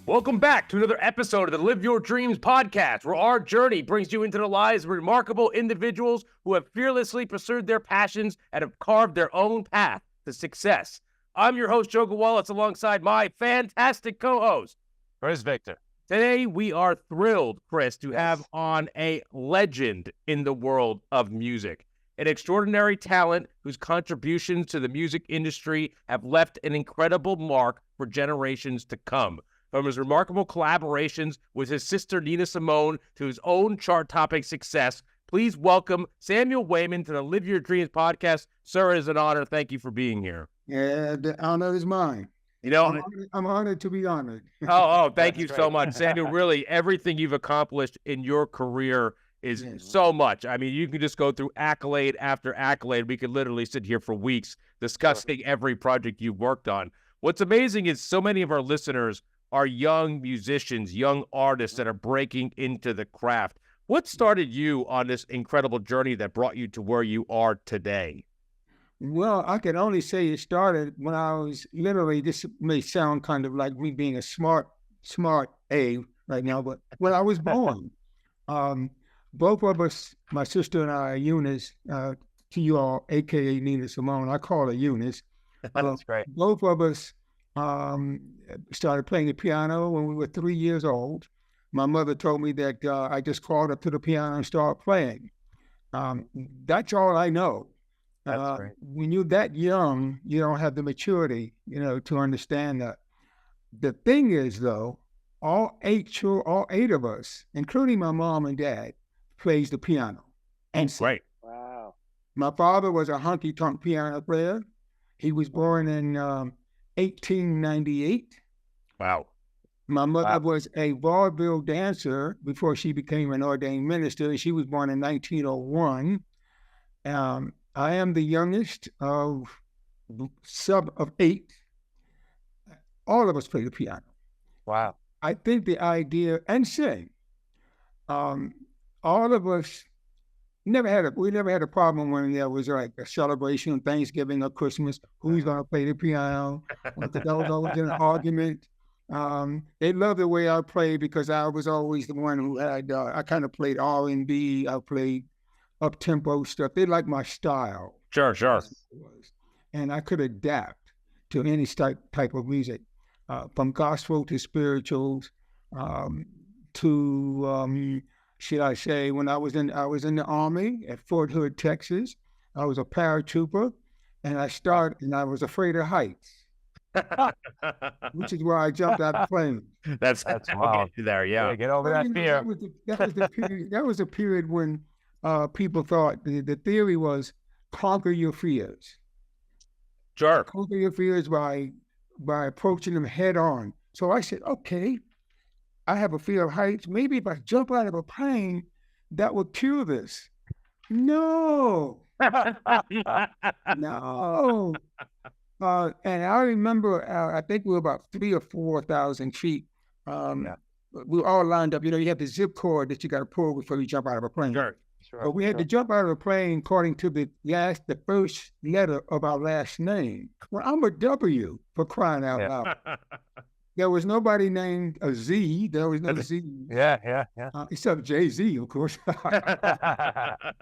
Welcome back to another episode of the Live Your Dreams podcast, where our journey brings you into the lives of remarkable individuals who have fearlessly pursued their passions and have carved their own path to success. I'm your host, Joe Gawalis, alongside my fantastic co-host, Chris Victor. Today, we are thrilled, Chris, to have on a legend in the world of music, an extraordinary talent whose contributions to the music industry have left an incredible mark for generations to come. From his remarkable collaborations with his sister Nina Simone to his own chart-topping success, please welcome Samuel Waymon to the Live Your Dreams podcast. Sir, it is an honor. Thank you for being here. Yeah, the honor is mine. You know, I'm honored to be honored. Thank you so much, Samuel. Really, everything you've accomplished in your career is so much. I mean, you can just go through accolade after accolade. We could literally sit here for weeks discussing every project you've worked on. What's amazing is so many of our listeners are young musicians, young artists that are breaking into the craft. What started you on this incredible journey that brought you to where you are today? Well, I can only say it started when I was literally, this may sound kind of like me being a smart A right now, but when I was born, both of us, my sister and I, Eunice, to you all, AKA Nina Simone, I call her Eunice. That's great. Both of us started playing the piano when we were 3 years old. My mother told me that I just crawled up to the piano and started playing. That's all I know. That's great. When you're that young, you don't have the maturity, to understand that. The thing is, though, all eight of us, including my mom and dad, plays the piano. And Right. Wow. My father was a honky-tonk piano player. He was born in 1898. Wow. My mother was a vaudeville dancer before she became an ordained minister. She was born in 1901. I am the youngest of eight. All of us play the piano. Wow. I think the idea, and sing, all of us we never had a problem when there was like a celebration, Thanksgiving or Christmas, who's going to play the piano. There was always an argument. They loved the way I played because I was always the one who had, I kind of played R&B, I played up-tempo stuff. They liked my style. Sure. And I could adapt to any type of music, from gospel to spirituals, to should I say, when I was in the Army at Fort Hood, Texas. I was a paratrooper, and I was afraid of heights, which is where I jumped out of planes. That's wild. There, yeah. Get over that fear. That was the period when people thought the theory was conquer your fears. Sure. Conquer your fears by approaching them head on. So I said, okay, I have a fear of heights. Maybe if I jump out of a plane, that will cure this. No. No. And I remember, I think we were about 3,000 or 4,000 feet. We were all lined up. You have the zip cord that you got to pull before you jump out of a plane. Sure. But we had to jump out of the plane according to the first letter of our last name. Well, I'm a W, for crying out loud. There was nobody named a Z. There was no Z. Yeah. Except Jay-Z, of course.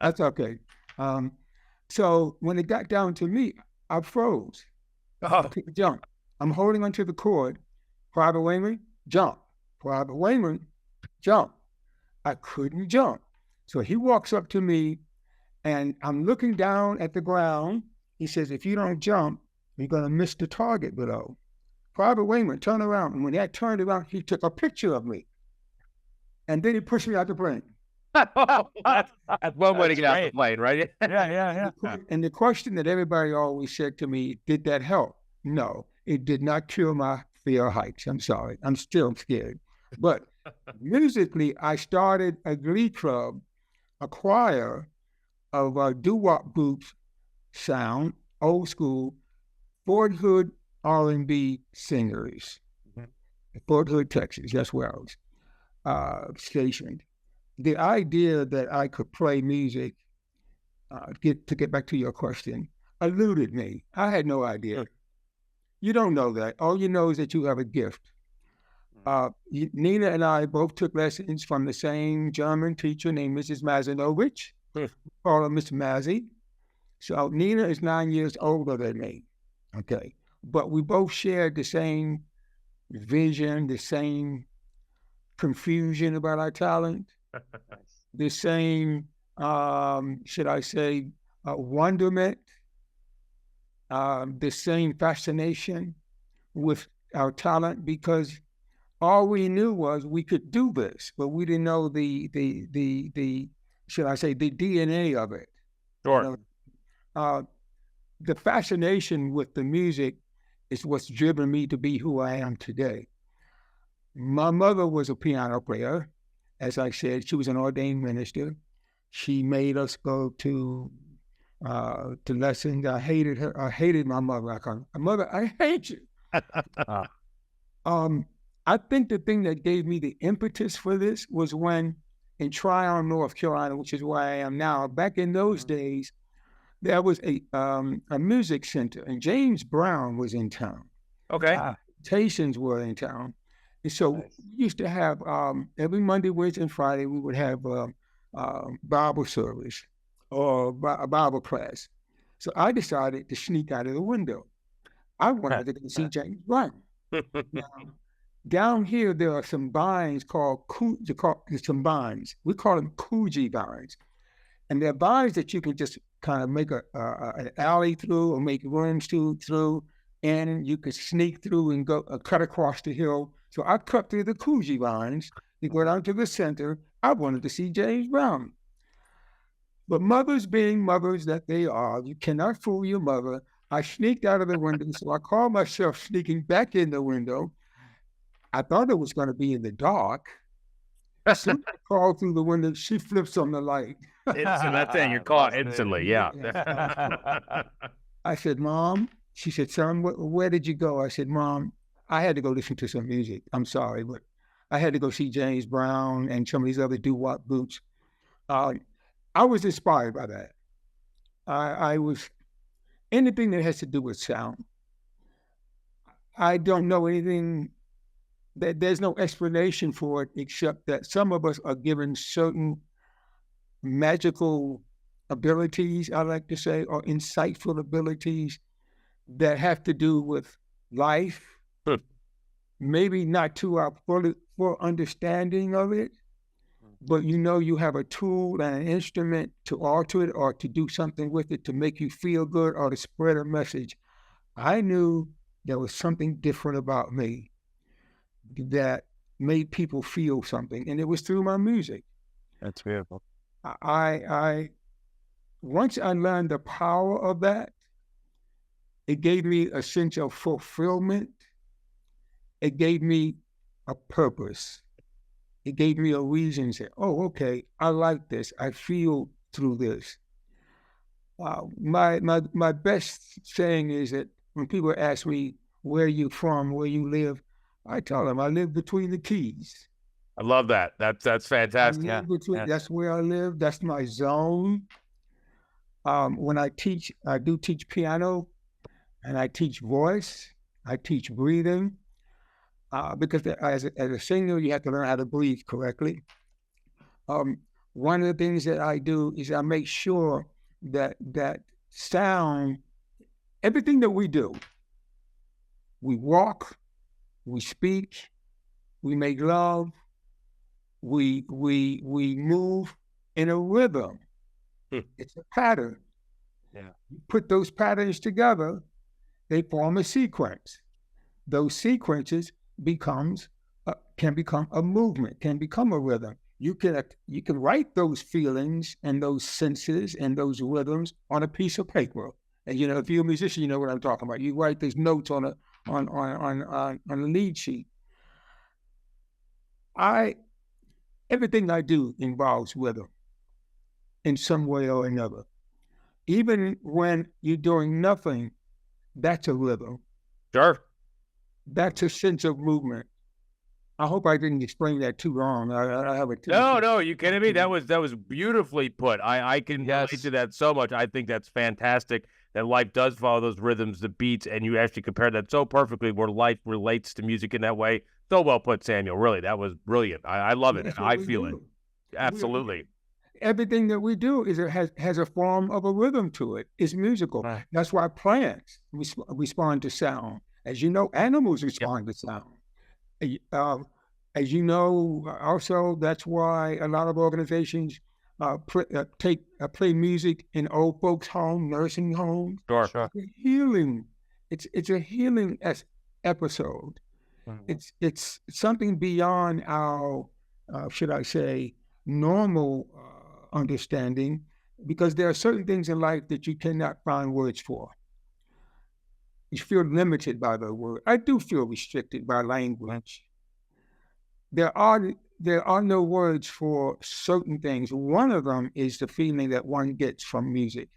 That's okay. So when it got down to me, I froze. I couldn't jump. I'm holding onto the cord. Private Waymon, jump. Private Waymon, jump. I couldn't jump. So he walks up to me, and I'm looking down at the ground. He says, if you don't jump, you're going to miss the target below. Private Waymon, turn around. And when that turned around, he took a picture of me. And then he pushed me out the plane. That's one way to get out the plane, right? Yeah. And the question that everybody always said to me, did that help? No, it did not cure my fear of heights. I'm sorry. I'm still scared. But musically, I started a glee club, a choir of doo-wop groups, sound, old school, Fort Hood R&B singers. Fort Hood, Texas. That's where I was stationed. The idea that I could play music, to get back to your question, eluded me. I had no idea. You don't know that. All you know is that you have a gift. Nina and I both took lessons from the same German teacher named Mrs. Mazinovich. Call her Miss Mazzy. So Nina is 9 years older than me. Okay. But we both shared the same vision, the same confusion about our talent, the same, should I say, wonderment, the same fascination with our talent, because all we knew was we could do this, but we didn't know the should I say, the DNA of it. Sure. The fascination with the music is what's driven me to be who I am today. My mother was a piano player. As I said, she was an ordained minister. She made us go to lessons. I hated her. I hated my mother. I called her, "Mother, I hate you." I think the thing that gave me the impetus for this was when in Tryon, North Carolina, which is where I am now. Back in those days, there was a music center, and James Brown was in town. Okay. Stations were in town. And so we used to have, every Monday, Wednesday, and Friday, we would have Bible service or a Bible class. So I decided to sneak out of the window. I wanted to go see James Brown. Now, down here, there are some vines called some vines. We call them Coogee vines. And they're vines that you can just kind of make an alley through or make rooms through, and you could sneak through and go cut across the hill. So I cut through the Coogee vines to go down to the center. I wanted to see James Brown. But mothers being mothers that they are, you cannot fool your mother. I sneaked out of the window, so I called myself sneaking back in the window. I thought it was going to be in the dark. As soon as I crawled through the window, she flips on the light. That's it. You're caught instantly. Yeah. I said, "Mom," she said, "Son, where did you go?" I said, "Mom, I had to go listen to some music. I'm sorry, but I had to go see James Brown and some of these other doo-wop groups." I was inspired by that. I was anything that has to do with sound. I don't know anything. There's no explanation for it except that some of us are given certain magical abilities, I like to say, or insightful abilities that have to do with life. Maybe not to our full understanding of it, but you have a tool and an instrument to alter it or to do something with it to make you feel good or to spread a message. I knew there was something different about me that made people feel something, and it was through my music. That's beautiful. Once I learned the power of that, it gave me a sense of fulfillment. It gave me a purpose. It gave me a reason to say, "Oh, okay, I like this. I feel through this." My best saying is that when people ask me, "Where you from, where you live?" I tell them I live between the keys. I love that. That's fantastic. That's where I live. That's my zone. When I teach, I do teach piano, and I teach voice. I teach breathing, because as a singer, you have to learn how to breathe correctly. One of the things that I do is I make sure that sound, everything that we do, we walk, we speak, we make love, we move in a rhythm. It's a pattern. Yeah. You put those patterns together, they form a sequence. Those sequences can become a movement, can become a rhythm. You can write those feelings and those senses and those rhythms on a piece of paper. And if you're a musician, you know what I'm talking about. You write these notes on a lead sheet. Everything I do involves rhythm in some way or another. Even when you're doing nothing, that's a rhythm. Sure. That's a sense of movement. I hope I didn't explain that too wrong. I have a No, you kidding me? That was beautifully put. I can relate to that so much. I think that's fantastic. that life does follow those rhythms, the beats, and you actually compare that so perfectly where life relates to music in that way. So well put, Samuel. Really, that was brilliant. I love it. That's And what I we feel it. do. Absolutely. Everything that we do has a form of a rhythm to it. It's musical. Right. That's why plants respond to sound. As you know, animals respond to sound. As you know, also that's why a lot of organizations play music in old folks' home, nursing homes. Sure. Sure. Healing. It's a healing episode. Mhm. It's something beyond our, should I say, normal understanding, because there are certain things in life that you cannot find words for. You feel limited by the word. I do feel restricted by language. There are no words for certain things. One of them is the feeling that one gets from music.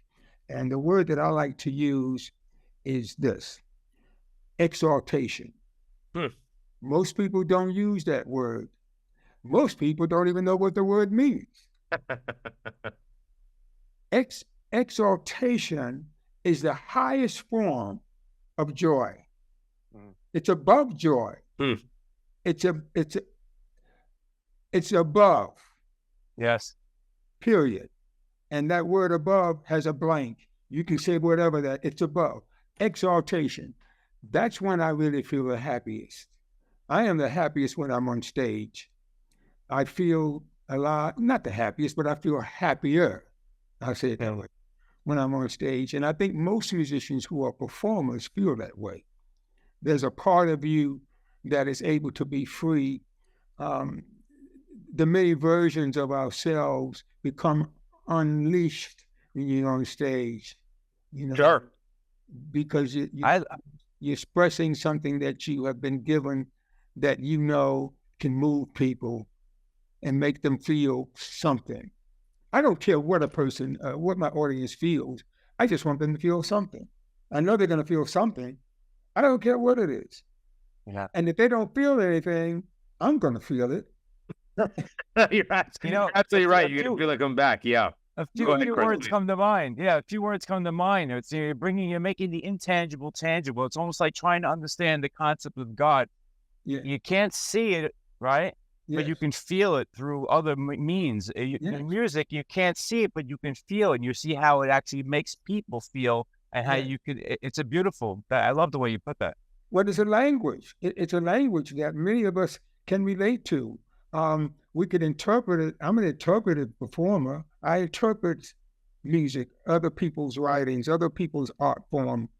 And the word that I like to use is this: exaltation. Most people don't use that word. Most people don't even know what the word means. Exaltation is the highest form of joy. It's above joy. It's above, Yes. period. And that word above has a blank. You can say whatever that, it's above. Exaltation. That's when I really feel the happiest. I am the happiest when I'm on stage. I feel a lot, not the happiest, but I feel happier. I'll say it that way, when I'm on stage. And I think most musicians who are performers feel that way. There's a part of you that is able to be free. The many versions of ourselves become unleashed when you're on stage. Sure. Because you're expressing something that you have been given that you know can move people and make them feel something. I don't care what what my audience feels. I just want them to feel something. I know they're going to feel something. I don't care what it is. Yeah. And if they don't feel anything, I'm going to feel it. You're absolutely right. You're going to feel like I'm back. Yeah. A few words come to mind. Yeah, a few words come to mind. It's you're making the intangible tangible. It's almost like trying to understand the concept of God. Yeah. You can't see it, right? But you can feel it through other means. In music, you can't see it, but you can feel it. And you see how it actually makes people feel, and how you could. It's a beautiful. I love the way you put that. Well, it's a language. It's a language that many of us can relate to. We could interpret it. I'm an interpretive performer. I interpret music, other people's writings, other people's art form.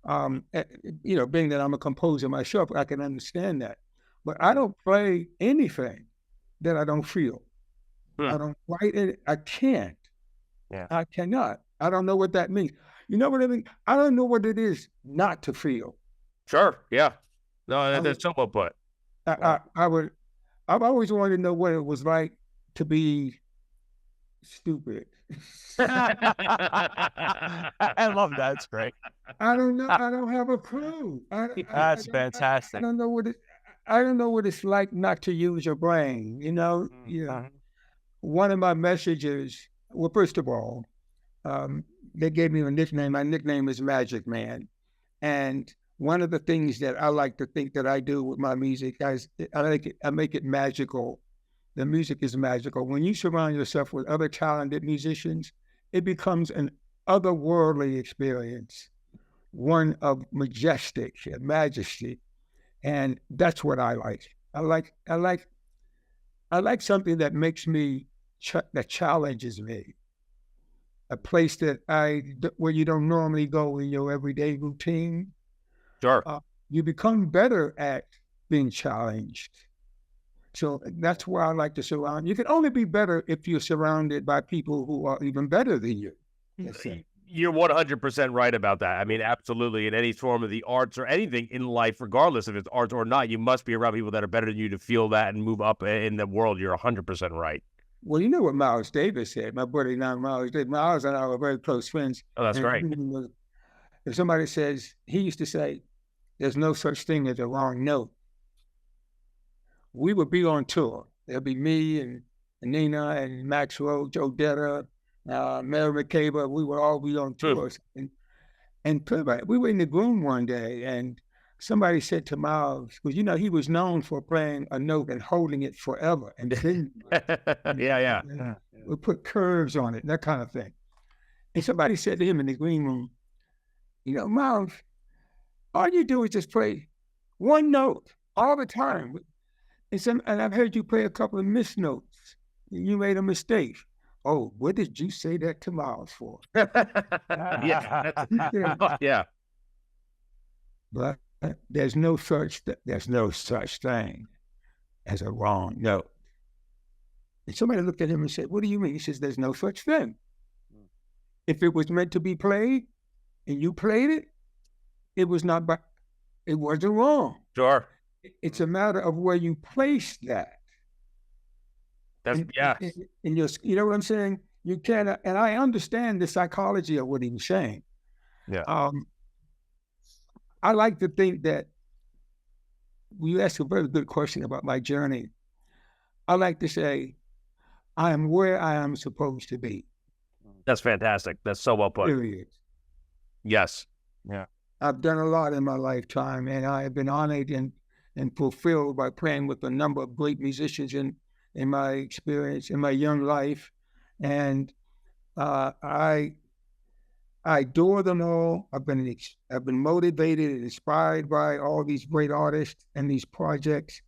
Being that I'm a composer myself, I can understand that. But I don't play anything that I don't feel. I don't write it. I can't. Yeah. I cannot. I don't know what that means. You know what I mean? I don't know what it is not to feel. Sure. Yeah. No, that's so well put. I've always wanted to know what it was like to be stupid. I love that. It's great. I don't know. I don't have a clue. That's fantastic. I don't know what it's like not to use your brain. One of my messages. Well, first of all, they gave me a nickname. My nickname is Magic Man, and one of the things that I like to think that I do with my music is I make it magical. The music is magical. When you surround yourself with other talented musicians, it becomes an otherworldly experience, one of majestic majesty, and that's what I like. I like something that makes me that challenges me. A place that where you don't normally go in your everyday routine. Sure. You become better at being challenged. So that's where I like to surround. You can only be better if you're surrounded by people who are even better than you. You're 100% right about that. I mean, absolutely. In any form of the arts or anything in life, regardless if it's arts or not, you must be around people that are better than you to feel that and move up in the world. You're 100% right. Well, you know what Miles Davis said. My buddy now, Miles Davis. Miles and I were very close friends. Oh, that's right. If somebody says, he used to say, there's no such thing as a wrong note. We would be on tour. There'll be me and Nina and Maxwell, Joe Detta, Mary McCabe. We would all be on tours. And we were in the room one day, and somebody said to Miles, because he was known for playing a note and holding it forever, and then we put curves on it, that kind of thing. And somebody said to him in the green room, Miles, all you do is just play one note all the time. And I've heard you play a couple of missed notes. You made a mistake. Oh, what did you say that to Miles for? Yeah. But there's no such thing as a wrong note. And somebody looked at him and said, "What do you mean?" He says, "There's no such thing. If it was meant to be played and you played it, it wasn't wrong. Sure. It's a matter of where you place that." And you know what I'm saying? You can't, and I understand the psychology of what he was saying. Yeah. I like to think that you asked a very good question about my journey. I like to say, I am where I am supposed to be. That's fantastic. That's so well put. Period. Yes. Yeah. I've done a lot in my lifetime, and I have been honored and fulfilled by playing with a number of great musicians in my experience, in my young life. And I adore them all. I've been motivated and inspired by all these great artists and these projects.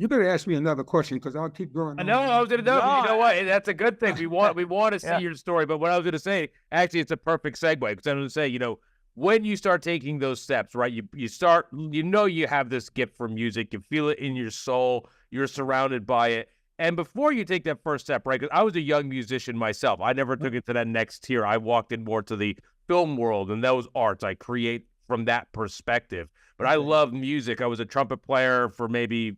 You better ask me another question, because I'll keep going. I know. I was going to know. You know what? That's a good thing. We want to see your story. But what I was going to say, actually, it's a perfect segue, because I was going to say, when you start taking those steps, right? You start, you have this gift for music. You feel it in your soul. You're surrounded by it. And before you take that first step, right? Because I was a young musician myself. I never took it to that next tier. I walked in more to the film world and those arts. I create from that perspective. But I love music. I was a trumpet player for maybe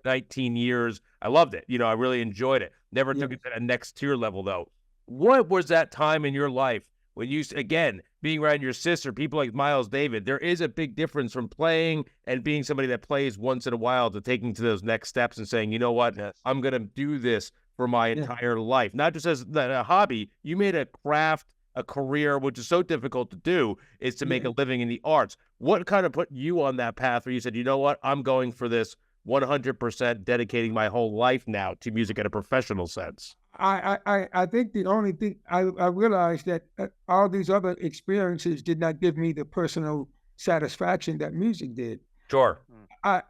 19 years. I loved it. I really enjoyed it. Never took it to the next tier level, though. What was that time in your life when you, again, being around your sister, people like Miles Davis? There is a big difference from playing and being somebody that plays once in a while to taking to those next steps and saying, you know what, I'm going to do this for my entire life. Not just as a hobby. You made a craft, a career, which is so difficult to do, is to make a living in the arts. What kind of put you on that path where you said, you know what, I'm going for this 100%, dedicating my whole life now to music in a professional sense? I think the only thing I realized that all these other experiences did not give me the personal satisfaction that music did. Sure. I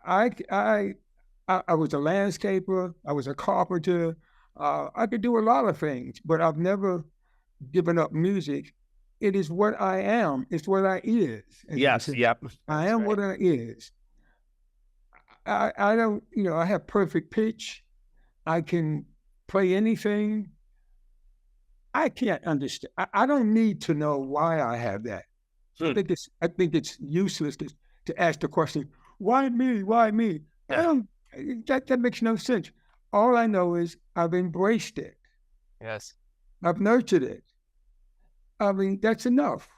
was a landscaper. I was a carpenter. I could do a lot of things, but I've never given up music. It is what I am. It's what I is. Yes. Yep. I am what I is. I don't, I have perfect pitch. I can play anything. I can't understand. I don't need to know why I have that. I think it's useless to ask the question, why me? Why me? That makes no sense. All I know is I've embraced it. Yes. I've nurtured it. I mean, that's enough.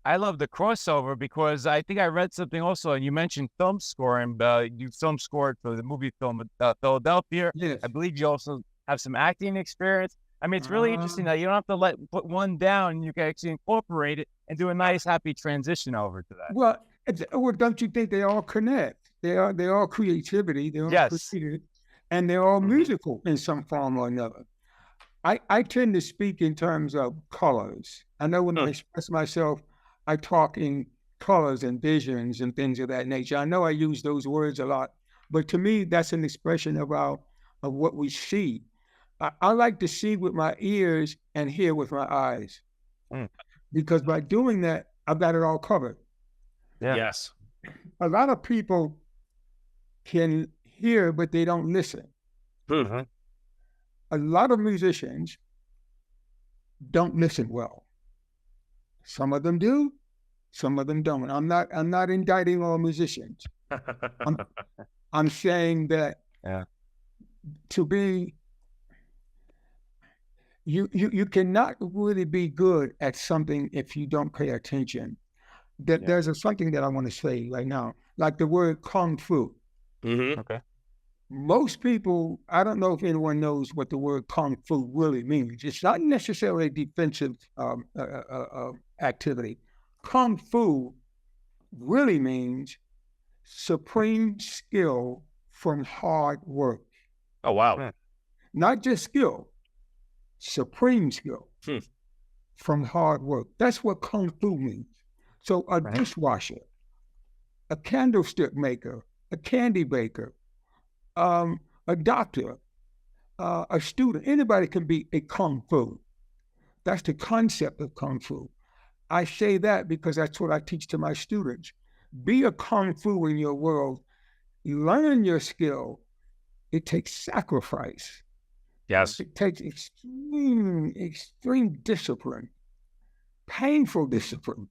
I love the crossover, because I think I read something also, and you mentioned film scoring. You film scored for the movie film Philadelphia. Yes. I believe you also have some acting experience. I mean, it's really interesting that you don't have to put one down. You can actually incorporate it and do a nice, happy transition over to that. Well, don't you think they all connect? They're all creativity. They're all creative, and they're all musical in some form or another. I tend to speak in terms of colors. I know when I express myself, I talk in colors and visions and things of that nature. I know I use those words a lot, but to me, that's an expression of what we see. I like to see with my ears and hear with my eyes, because by doing that, I've got it all covered. Yeah. Yes. A lot of people can hear, but they don't listen. Mm-hmm. A lot of musicians don't listen well. Some of them do, some of them don't. I'm not indicting all musicians. I'm saying that to be, you cannot really be good at something if you don't pay attention. There's something that I want to say right now, like the word kung fu. Mm-hmm. Okay. most people, I don't know if anyone knows what the word kung fu really means. It's not necessarily a defensive activity. Kung fu really means supreme skill from hard work. Oh, wow. Not just skill, supreme skill from hard work. That's what kung fu means. So a dishwasher, a candlestick maker, a candy baker, a doctor, a student, anybody can be a kung fu. That's the concept of kung fu. I say that because that's what I teach to my students. Be a kung fu in your world. Learn your skill. It takes sacrifice. Yes. It takes extreme discipline, painful discipline.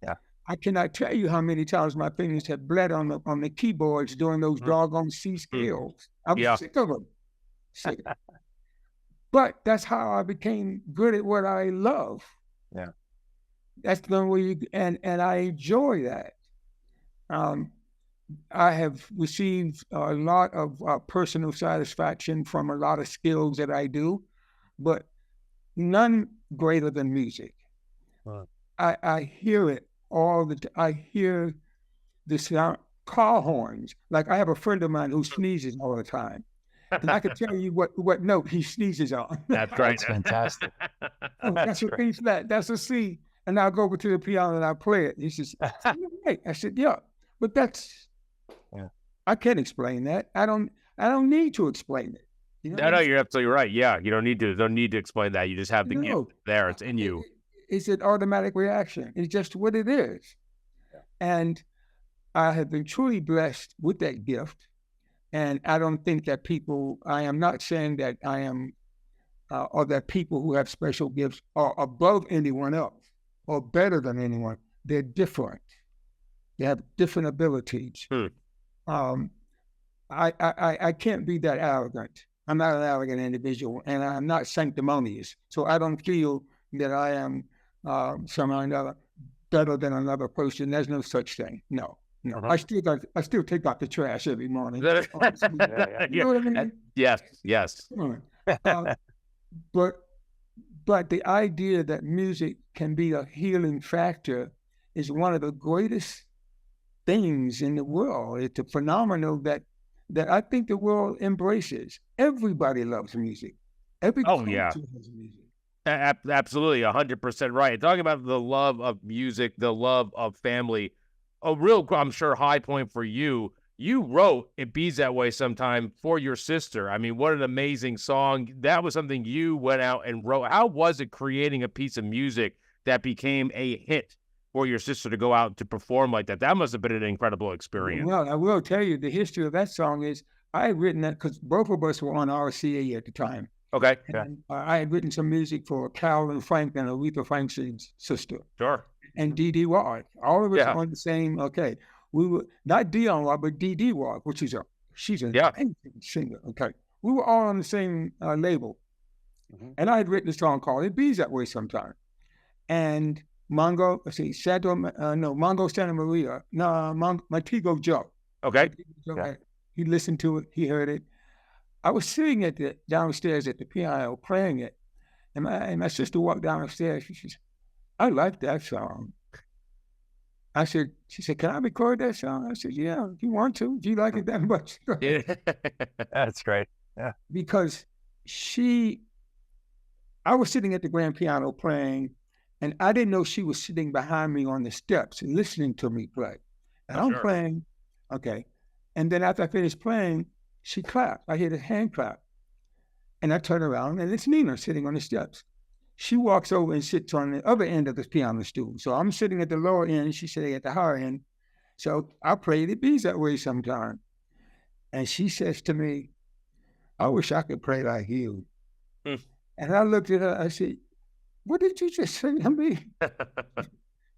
Yeah. I cannot tell you how many times my fingers have bled on the keyboards doing those doggone C scales. I was sick of them. Sick. But that's how I became good at what I love. Yeah. That's the way and I enjoy that. I have received a lot of personal satisfaction from a lot of skills that I do, but none greater than music. Wow. I hear it all the time. I hear the sound, car horns. Like I have a friend of mine who sneezes all the time. And I can tell you what note he sneezes on. That's great. That's fantastic. That's a B flat. That's a C. And I'll go over to the piano and I play it. He says, hey. I said, yeah, but that's, I can't explain that. I don't need to explain it. You know? No, you're absolutely right. Yeah, you don't need to explain that. You just have the gift there. It's in you. It's an automatic reaction. It's just what it is. Yeah. And I have been truly blessed with that gift. And I don't think that I am not saying that I am, or that people who have special gifts are above anyone else or better than anyone. They're different. They have different abilities. I can't be that arrogant. I'm not an arrogant individual, and I'm not sanctimonious. So I don't feel that I am somehow or another better than another person. There's no such thing. No. I still take out the trash every morning. You know what I mean? Yes. But the idea that music can be a healing factor is one of the greatest things in the world. It's a phenomenon that I think the world embraces. Everybody loves music. Every culture loves music. Absolutely, 100% right. Talking about the love of music, the love of family, a real, I'm sure, high point for you. You wrote "It Bees That Way" sometime for your sister. I mean, what an amazing song. That was something you went out and wrote. How was it creating a piece of music that became a hit for your sister to go out to perform like that? That must have been an incredible experience. Well, I will tell you, the history of that song is I had written that because both of us were on RCA at the time. Okay. And I had written some music for Carolyn Franklin, Aretha Franklin's sister. Sure. And Dee Dee Ward. All of us on the same, we were, not Dionne Ward, but Dee Dee Ward, which is she's an amazing singer. Okay. We were all on the same label. And I had written a song called "It Bees That Way" sometime. And Mongo Santa Maria, Montego Joe. Okay. He listened to it, he heard it. I was sitting downstairs at the piano playing it, and my sister walked downstairs. She says, "I like that song." She said, "Can I record that song?" I said, "Yeah, if you want to. If you like it that much." That's great. Yeah. Because I was sitting at the grand piano playing, and I didn't know she was sitting behind me on the steps and listening to me play. And I'm playing, and then after I finished playing, she clapped. I hear the hand clap. And I turn around, and it's Nina sitting on the steps. She walks over and sits on the other end of the piano stool. So I'm sitting at the lower end, she's sitting at the higher end. So I played "It Bees That Way" sometime. And she says to me, "I wish I could play like you." And I looked at her, I said, "What did you just say to me?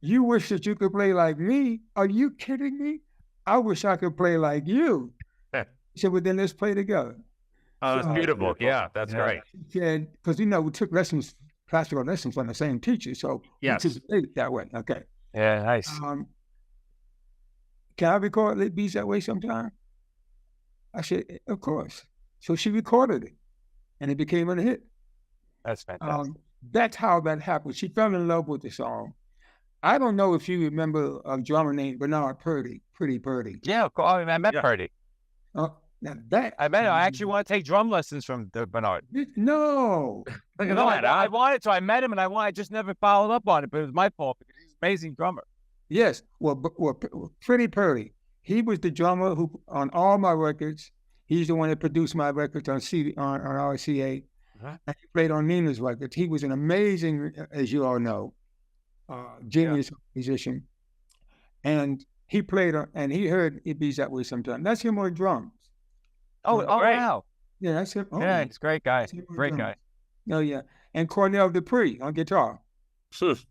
You wish that you could play like me? Are you kidding me? I wish I could play like you." She said, "Well, then let's play together." Oh, that's beautiful. Yeah, that's great. She said, because, we took classical lessons from the same teacher. So we took it that way. Okay. Yeah, nice. Can I record "It Bees That Way" sometime? I said, of course. So she recorded it, and it became a hit. That's fantastic. That's how that happened. She fell in love with the song. I don't know if you remember a drummer named Bernard Purdy, Pretty Purdy. Yeah, of course. I met Purdy. Now that I met him. I actually want to take drum lessons from Bernard. No. No, I wanted to. I met him, and I just never followed up on it. But it was my fault because he's an amazing drummer. Yes. Well, Pretty Purdy. He was the drummer who on all my records. He's the one that produced my records on RCA. And he played on Nina's records. He was an amazing, as you all know, genius musician. And he played and he heard It Be That Way Sometimes. That's him on drums. Oh, wow. Yeah, that's him. Oh, yeah, he's a great guy. Great guy. Oh, yeah. And Cornell Dupree on guitar. Nice.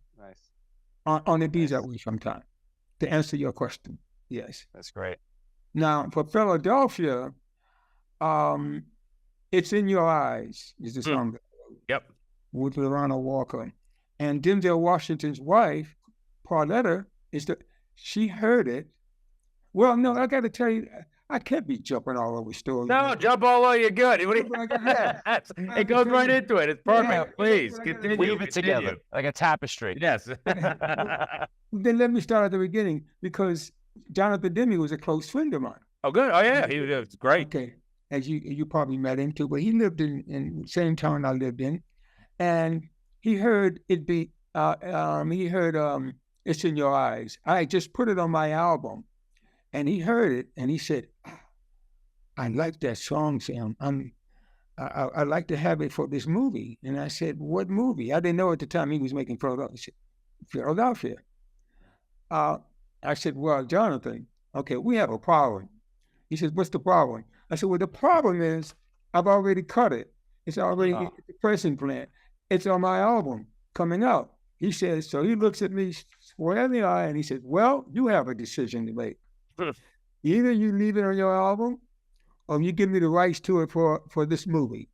On It Be That Way Sometimes. To answer your question, yes. That's great. Now, for Philadelphia, It's in Your Eyes is the song. Yep. With Lorana Walker. And Denzel Washington's wife, Pauletta, she heard it. Well, no, I got to tell you, I can't be jumping all over stories. No, jump all over, you're good. It goes right into it. It's perfect. Yeah, please, continue. Weave it together like a tapestry. Yes. Then let me start at the beginning, because Jonathan Demme was a close friend of mine. Oh, good. Oh, yeah. He was great. Okay. As you probably met him too, but he lived in the same town I lived in. And he heard It's in Your Eyes. I just put it on my album, and he heard it, and he said, I like that song, Sam. I'd like to have it for this movie. And I said, what movie? I didn't know at the time he was making Philadelphia. I said, well, Jonathan, okay, we have a problem. He says, what's the problem? I said, well, the problem is I've already cut it. It's already in the pressing plant. It's on my album coming out. He says, so he looks at me square in the eye and he says, well, you have a decision to make. Either you leave it on your album or you give me the rights to it for this movie.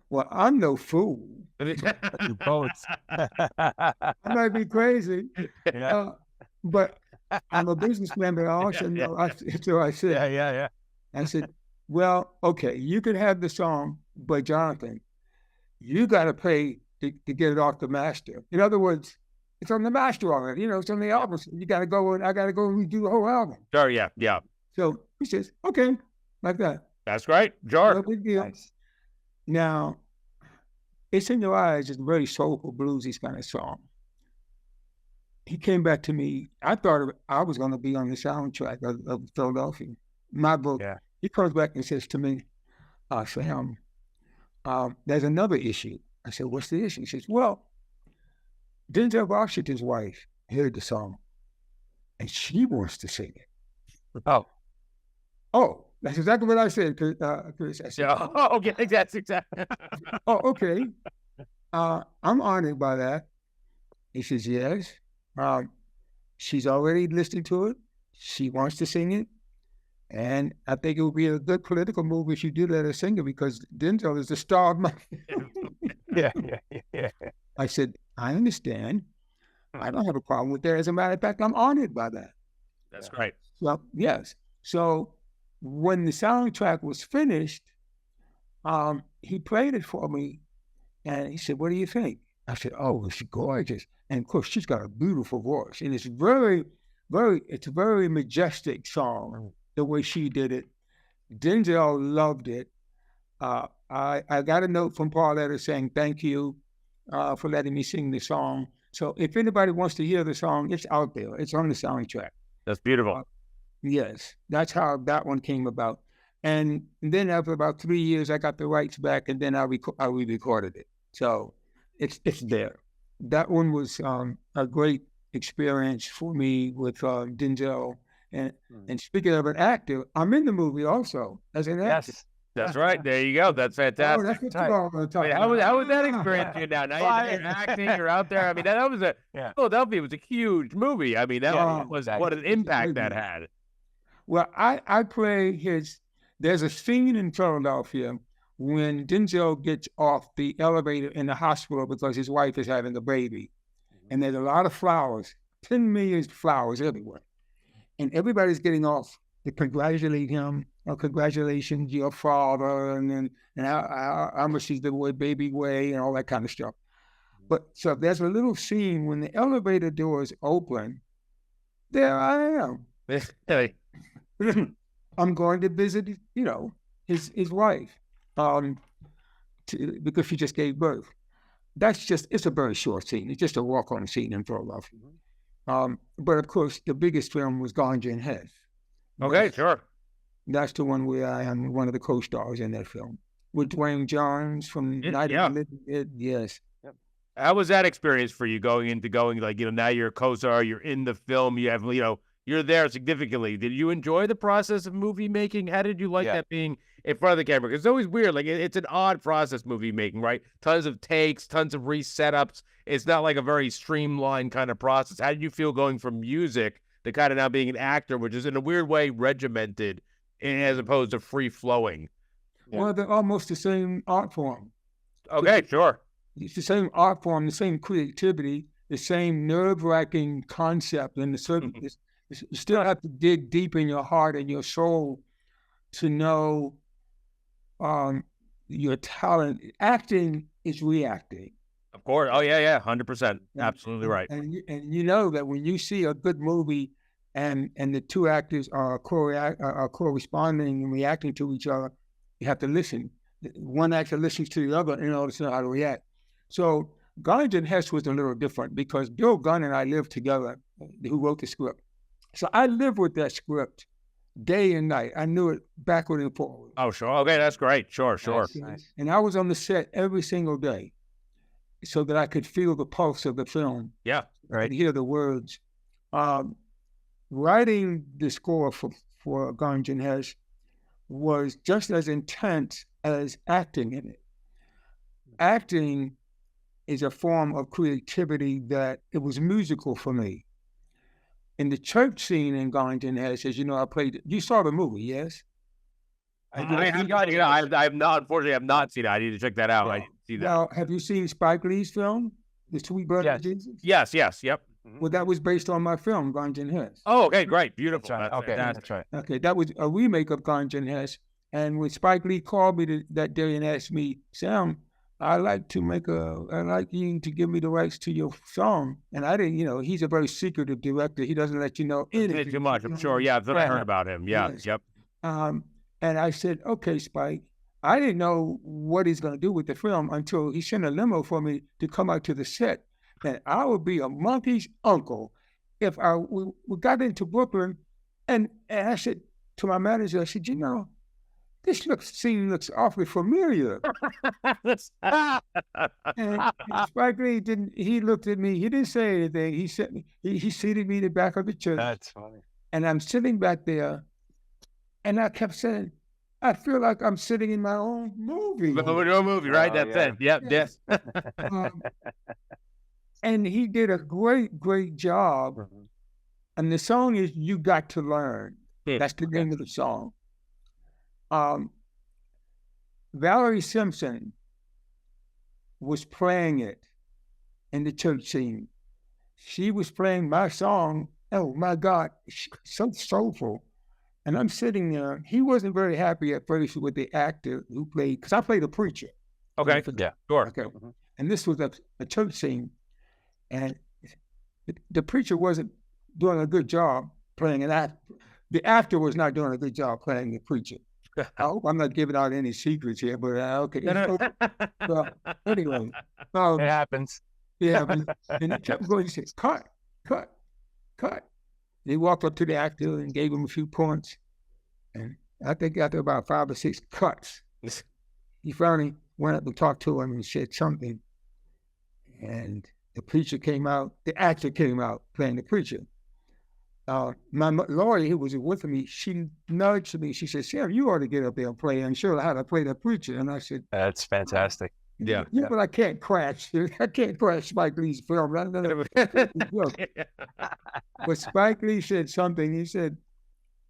Well, I'm no fool. You both. I might be crazy, but I'm a businessman, but I also know. So I said, yeah. I said, well, okay, you can have the song, but Jonathan, you got to pay to get it off the master. In other words, it's on the master already. It's on the album. So you got to go and I got to go redo the whole album. Sure, yeah. So he says, okay, like that. That's great. Sure. No big deal. Nice. Now, It's in Your Eyes is a very soulful, bluesy kind of song. He came back to me. I thought I was going to be on the soundtrack of Philadelphia, my book. Yeah. He comes back and says to me, Sam, there's another issue. I said, what's the issue? He says, well, Denzel Washington's wife heard the song and she wants to sing it. Oh, that's exactly what I said, Chris. I said, okay, that's exactly. Oh, okay. I'm honored by that. He says, yes. She's already listening to it. She wants to sing it. And I think it would be a good political move if you do let her sing it, because Denzel is the star of my Yeah. I said, I understand. I don't have a problem with that. As a matter of fact, I'm honored by that. That's great. Well, yes. So when the soundtrack was finished, he played it for me, and he said, what do you think? I said, oh, it's gorgeous. And of course, she's got a beautiful voice. And it's it's a very majestic song, the way she did it. Denzel loved it. I got a note from Pauletta saying, thank you for letting me sing the song. So if anybody wants to hear the song, it's out there. It's on the soundtrack. That's beautiful. Yes, that's how that one came about. And then after about 3 years, I got the rights back, and then I re-recorded it. So it's there. That one was a great experience for me with Denzel. And speaking of an actor, I'm in the movie also as an actor. Yes. That's right. There you go. That's fantastic. Oh, that's what you're all going to talk about. How was that experience for you now? Now you're acting, you're out there. I mean, that was Philadelphia was a huge movie. I mean, that was what an impact that had. Well, I play there's a scene in Philadelphia when Denzel gets off the elevator in the hospital because his wife is having a baby. And there's a lot of flowers, 10 million flowers everywhere. And everybody's getting off to congratulate him congratulations, your father, and how much is the boy baby weigh, and all that kind of stuff. But so there's a little scene when the elevator doors open. There I am. I'm going to visit, his wife, because she just gave birth. It's a very short scene. It's just a walk-on scene in Philadelphia. But of course, the biggest film was Ganja and Hess. Okay, sure. That's the one where I am one of the co-stars in that film with Dwayne Johns from Night of the Living. Yes. How was that experience for you now you're a co-star, you're in the film, you have, you're there significantly. Did you enjoy the process of movie making? How did you like that being in front of the camera? Because it's always weird. Like, it's an odd process, movie making, right? Tons of takes, tons of resetups. It's not like a very streamlined kind of process. How did you feel going from music to kind of now being an actor, which is in a weird way regimented as opposed to free-flowing? Well, they're almost the same art form. Okay, sure. It's the same art form, the same creativity, the same nerve-wracking concept, and you still have to dig deep in your heart and your soul to know your talent. Acting is reacting. Of course. Oh, yeah, 100%. Absolutely right. And you know that when you see a good movie and the two actors are corresponding and reacting to each other, you have to listen. One actor listens to the other in order to know how to react. So Ganja and Hess was a little different because Bill Gunn and I lived together, who wrote the script. So I lived with that script day and night. I knew it backward and forward. Oh, sure. Okay, that's great. Sure. Nice. And I was on the set every single day so that I could feel the pulse of the film. Yeah. Right. And hear the words. Writing the score for Ganja and Hess was just as intense as acting in it. Acting is a form of creativity that it was musical for me. In the church scene in Ganja and Hess, as you know, I played. You saw the movie, yes? I have not. Unfortunately, I have not seen it. I need to check that out. I didn't see that. Now, have you seen Spike Lee's film, The Sweet Birth of Jesus? Yes. Yep. Well, that was based on my film, Ganja and Hess. Oh, okay, great, beautiful. That's right. Okay, that was a remake of Ganja and Hess. And when Spike Lee called me that day and asked me, Sam, I'd like you to give me the rights to your song. And I didn't, he's a very secretive director. He doesn't let you know anything. Too much, I'm sure. Yeah, I've heard about him. Yeah, yes. Yep. And I said, okay, Spike. I didn't know what he's going to do with the film until he sent a limo for me to come out to the set. And I would be a monkey's uncle if we got into Brooklyn. And I said to my manager, I said, this scene looks awfully familiar. And Spike Lee he looked at me, he didn't say anything. He seated me in the back of the church. That's funny. And I'm sitting back there, and I kept saying, I feel like I'm sitting in my own movie. Your movie, right? That's it. Yep, yes. And he did a great job. Mm-hmm. And the song is You Got to Learn. That's the name of the song. Valerie Simpson was playing it in the church scene. She was playing my song. Oh my God, so soulful. And I'm sitting there. He wasn't very happy at first with the actor who played, because I played a preacher. Okay, yeah, sure. Okay, mm-hmm. And this was a church scene, and the preacher wasn't doing a good job playing an actor. The actor was not doing a good job playing the preacher. I hope I'm not giving out any secrets here, but okay. So, anyway. It happens. Yeah, and he kept going, he said, cut. And he walked up to the actor and gave him a few points. And I think after about 5 or 6 cuts, he finally went up and talked to him and said something. And the actor came out playing the preacher. My lawyer who was with me, she nudged me. She said, Sam, you ought to get up there and play and show her how to play the preacher. And I said, that's fantastic. Yeah, but I can't crash. I can't crash Spike Lee's film. But Spike Lee said something. He said,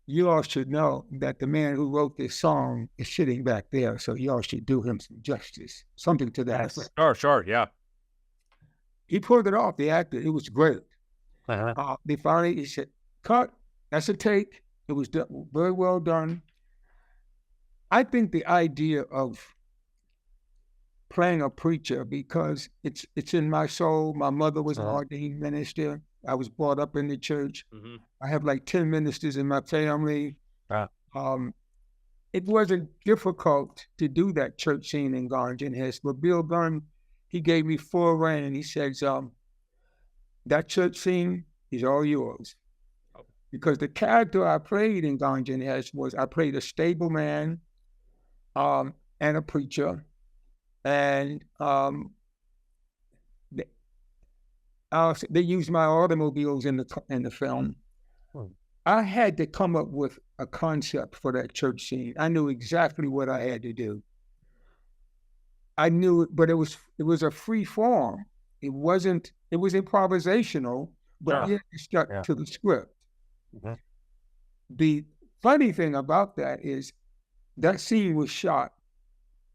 you all should know that the man who wrote this song is sitting back there, so y'all should do him some justice. Something to that effect. Sure, yeah. He pulled it off, the actor. It was great. He said, cut, that's a take. It was very well done. I think the idea of playing a preacher, because it's in my soul. My mother was an ordained minister. I was brought up in the church. I have like 10 ministers in my family. It wasn't difficult to do that church scene in Garden Hills, but Bill Gunn, he gave me full rein, and he says, that church scene is all yours. Because the character I played in Garden Hills was, I played a stable man and a preacher. And they used my automobiles in the film. I had to come up with a concept for that church scene. I knew exactly what I had to do. I knew it, but it was a free form. It was improvisational, but it stuck to the script. The funny thing about that is that scene was shot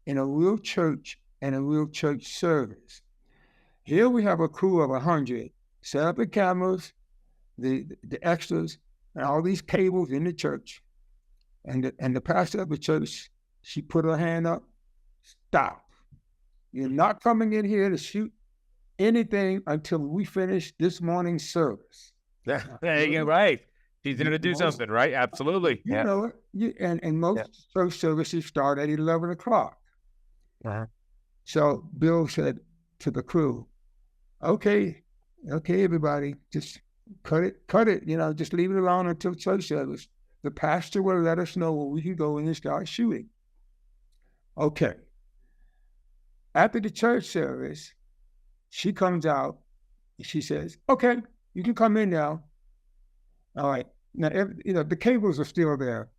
in a real church and a real church service. Here we have a crew of 100, set up the cameras, the extras, and all these cables in the church. And the pastor of the church, she put her hand up, stop. You're not coming in here to shoot anything until we finish this morning's service. There you go, right. She's going to do something, right? Absolutely. You know it. And most church services start at 11 o'clock. So Bill said to the crew, okay, everybody, just cut it, just leave it alone until church service. The pastor will let us know where we can go in and start shooting. Okay. After the church service, she comes out and she says, okay, you can come in now. All right. Now, the cables are still there.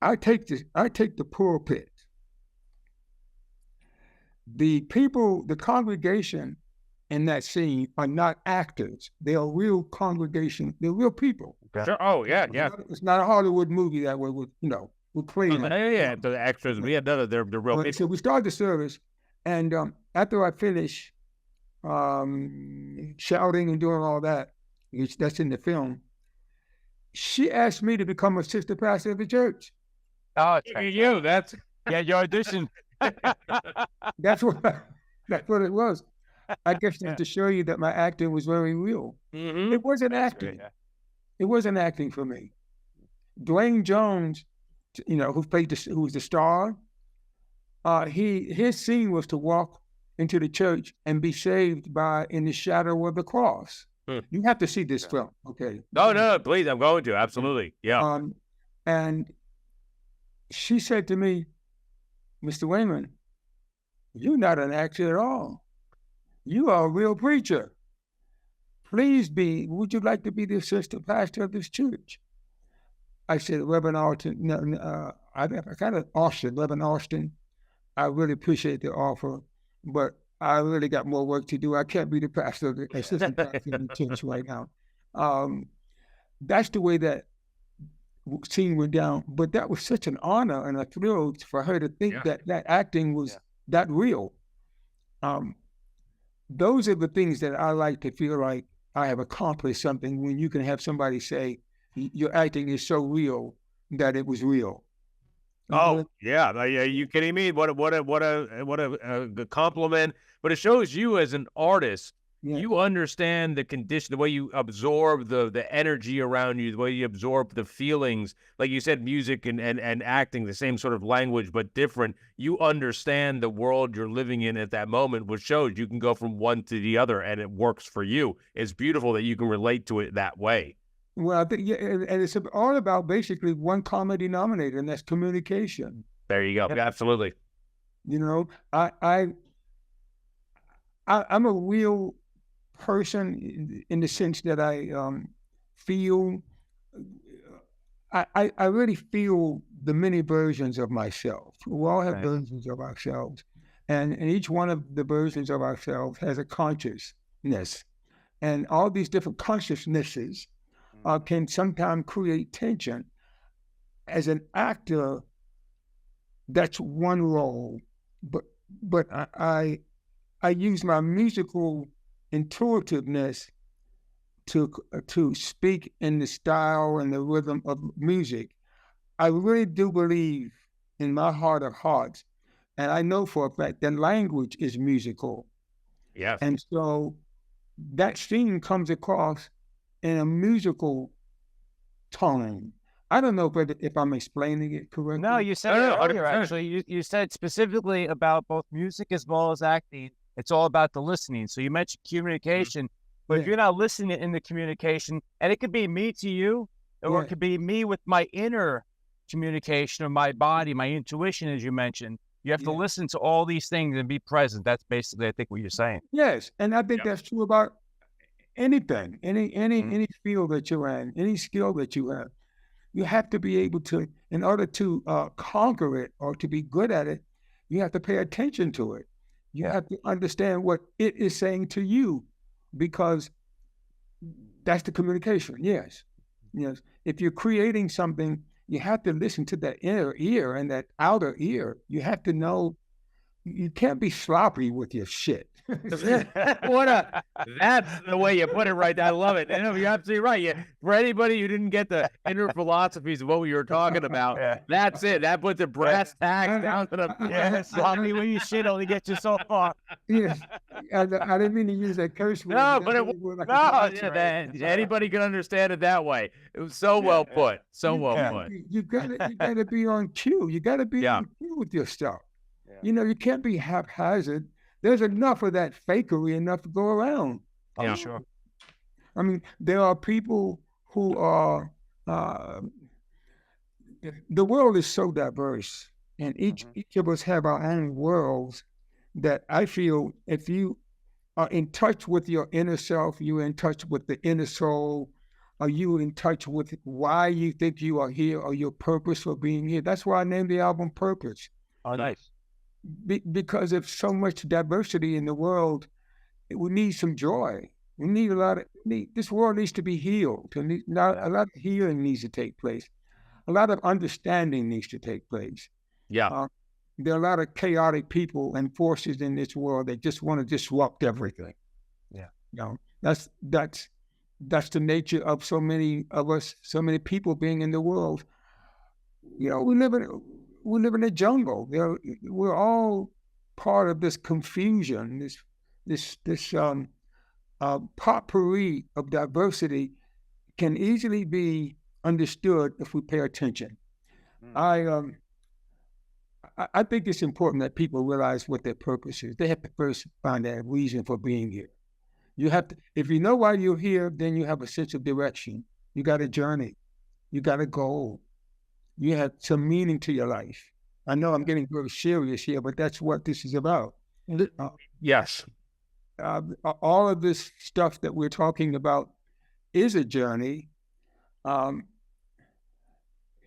I take the pulpit. The people, the congregation in that scene are not actors. They are real congregation. They're real people. Sure. Oh, yeah. It's not a Hollywood movie that we're playing. Yeah, the extras. We had none of they're real people. So we start the service, and after I finish shouting and doing all that, which that's in the film, she asked me to become assistant pastor of the church. Oh, you. That's your audition. That's what it was. I guess just to show you that my acting was very real. It wasn't acting. It wasn't acting for me. Dwayne Jones, who was the star, his scene was to walk into the church and be saved in the shadow of the cross. You have to see this film, okay? No, please, I'm going to, absolutely, yeah. And she said to me, Mr. Waymon, you're not an actor at all. You are a real preacher. Would you like to be the assistant pastor of this church? I said, Reverend Austin, Reverend Austin, I really appreciate the offer, but I really got more work to do. I can't be the pastor of the assistant pastor of the church right now. That's the way that scene went down. But that was such an honor and a thrill for her to think that acting was that real. Those are the things that I like to feel like I have accomplished something, when you can have somebody say, your acting is so real that it was real. Oh, yeah. Are you kidding me? What a compliment. But it shows you as an artist, you understand the condition, the way you absorb the energy around you, the way you absorb the feelings. Like you said, music and acting, the same sort of language, but different. You understand the world you're living in at that moment, which shows you can go from one to the other and it works for you. It's beautiful that you can relate to it that way. Well, and it's all about basically one common denominator, and that's communication. There you go. Yeah, absolutely. I'm a real person in the sense that I feel. I really feel the many versions of myself. We all have versions of ourselves, and each one of the versions of ourselves has a consciousness, and all these different consciousnesses can sometimes create tension. As an actor, that's one role, but I use my musical intuitiveness to speak in the style and the rhythm of music. I really do believe in my heart of hearts, and I know for a fact that language is musical. Yes. And so that scene comes across in a musical tone. I don't know if I'm explaining it correctly. No, you said it earlier, actually. You said specifically about both music as well as acting. It's all about the listening. So you mentioned communication, but if you're not listening in the communication, and it could be me to you, or it could be me with my inner communication or my body, my intuition, as you mentioned. You have to listen to all these things and be present. That's basically, I think, what you're saying. Yes, and I think that's true about anything, any field that you're in, any skill that you have. You have to be able to, in order to conquer it or to be good at it, you have to pay attention to it. You have to understand what it is saying to you, because that's the communication. Yes. If you're creating something, you have to listen to that inner ear and that outer ear. You have to know. You can't be sloppy with your shit. That's the way you put it right. I love it. And you're absolutely right. For anybody who didn't get the inner philosophies of what we were talking about, that's it. That put the brass tacks down to the sloppy with your shit only gets you so far. Yes. I didn't mean to use that curse word. No, but anybody can understand it that way. It was so well put. So well put. You gotta be on cue. You gotta be on cue with your stuff. You can't be haphazard. There's enough of that fakery enough to go around. Yeah, sure. I mean, there are people who are, the world is so diverse, and each of us have our own worlds, that I feel if you are in touch with your inner self, you're in touch with the inner soul, are you in touch with why you think you are here or your purpose for being here? That's why I named the album Purpose. Oh, nice. Because of so much diversity in the world, we need some joy. We need this world needs to be healed. A lot of healing needs to take place. A lot of understanding needs to take place. Yeah. There are a lot of chaotic people and forces in this world that just want to disrupt everything. Yeah. That's the nature of so many of us, so many people being in the world. We live in a jungle. We're all part of this confusion, this potpourri of diversity can easily be understood if we pay attention. I think it's important that people realize what their purpose is. They have to first find that reason for being here. You have to, if you know why you're here, then you have a sense of direction. You got a journey. You got a goal. You have some meaning to your life. I know I'm getting very serious here, but that's what this is about. Yes. All of this stuff that we're talking about is a journey.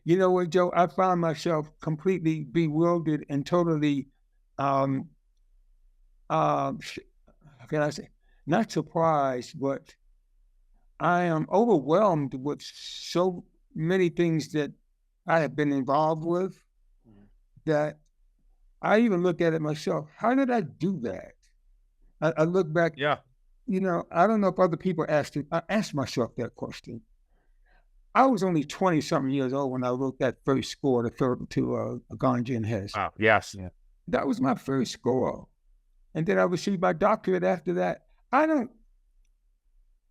You know what, Joe? I found myself completely bewildered and totally, how can I say, not surprised, but I am overwhelmed with so many things that I have been involved with, that I even look at it myself. How did I do that? I look back. Yeah. I don't know if other people asked it. I asked myself that question. I was only 20-something years old when I wrote that first score to Ganja and Hess. Wow. Yes. Yeah. That was my first score. And then I received my doctorate after that. I don't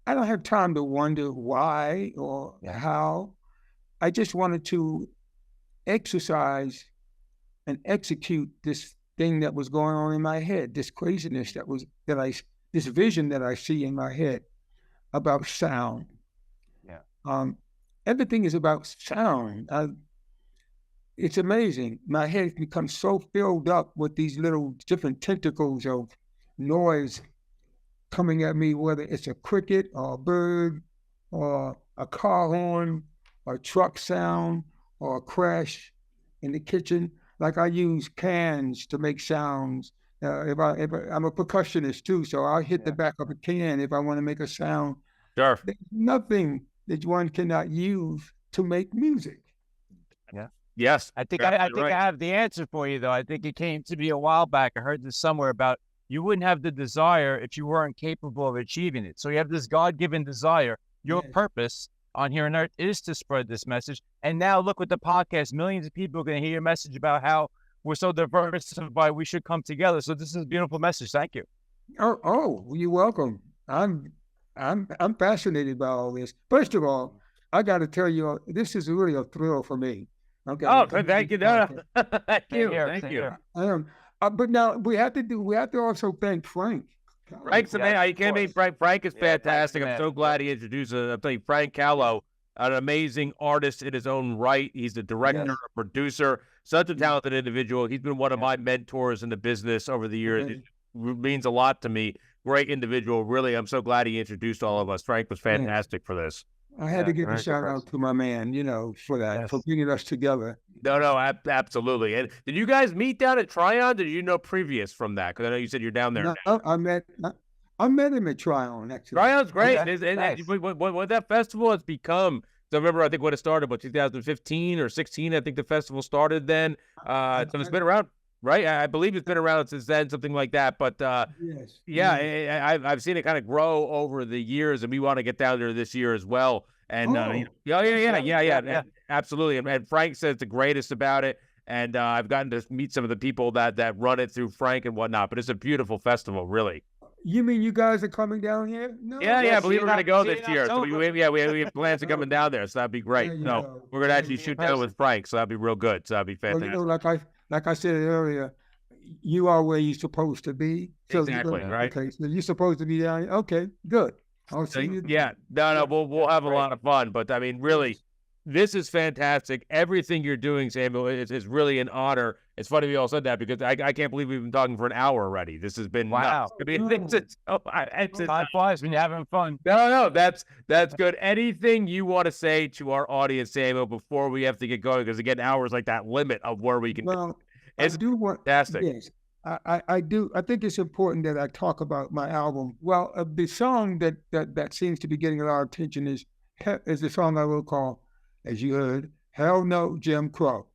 have time to wonder why or how. I just wanted to exercise and execute this thing that was going on in my head, this craziness this vision that I see in my head about sound. Yeah. Everything is about sound. It's amazing. My head becomes so filled up with these little different tentacles of noise coming at me, whether it's a cricket or a bird or a car horn or a truck sound or a crash in the kitchen. Like I use cans to make sounds. I'm a percussionist too, so I'll hit the back of a can if I want to make a sound. Sure. There's nothing that one cannot use to make music. Yeah. Yes. I think I have the answer for you, though. I think it came to me a while back. I heard this somewhere about you wouldn't have the desire if you weren't capable of achieving it. So you have this God-given desire. Your purpose on here on earth is to spread this message. And now look with the podcast, millions of people are going to hear your message about how we're so diversified, we should come together. So this is a beautiful message. Thank you. Oh, you're welcome. I'm fascinated by all this. First of all, I got to tell you, this is really a thrill for me. Okay. Oh, thank you. Thank you. But now we have to also thank Frank. Frank's the man. You can't mean Frank. Frank is fantastic. I'm so glad he introduced us. I'm telling you, Frank Callow, an amazing artist in his own right. He's a director, a producer, such a talented individual. He's been one of my mentors in the business over the years. It means a lot to me. Great individual. Really, I'm so glad he introduced all of us. Frank was fantastic for this. I had to give a shout out to my man, for that, for bringing us together. No, absolutely. And did you guys meet down at Tryon? Did you know previous from that? Because I know you said you're down there. No, I met him at Tryon, actually. Tryon's great. And what that festival has become. So I remember, I think when it started, 2015 or 16, I think the festival started then. So it's been around, right? I believe it's been around since then, something like that. But I've seen it kind of grow over the years, and we want to get down there this year as well. And absolutely. And Frank says the greatest about it. And I've gotten to meet some of the people that run it through Frank and whatnot. But it's a beautiful festival, really. You mean you guys are coming down here? No. Yeah, I believe we're going to go this year. So we have plans of coming down there. So that'd be great. No, we're going to actually shoot down with Frank. So that'd be real good. So that'd be fantastic. Well, like I said earlier, you are where you're supposed to be. So exactly, right? Okay, so you're supposed to be down here. Okay, good. I'll see you. Yeah, we'll have a lot of fun. But I mean, really, this is fantastic. Everything you're doing, Samuel, is really an honor. It's funny we all said that because I can't believe we've been talking for an hour already. This has been nuts. I mean, time flies when you're having fun. No, that's good. Anything you want to say to our audience, Samuel, before we have to get going? Because again, hours like that limit of where we can. Well, I do want. Fantastic. Yes, I do. I think it's important that I talk about my album. Well, the song that seems to be getting a lot of attention is the song I will call, as you heard, "Hell No, Jim Crow."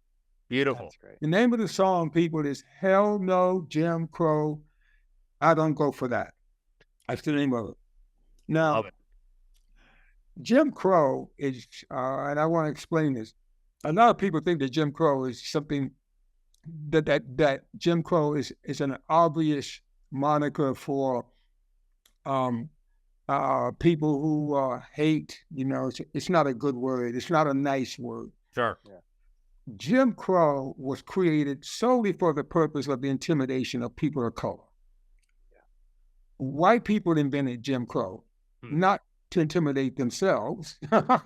Beautiful. The name of the song, people, is "Hell No, Jim Crow. I Don't Go for That." That's the name of it. Now, Jim Crow is, and I want to explain this. A lot of people think that Jim Crow is something that Jim Crow is an obvious moniker for people who hate. It's not a good word. It's not a nice word. Sure. Yeah. Jim Crow was created solely for the purpose of the intimidation of people of color. Yeah. White people invented Jim Crow, not to intimidate themselves, but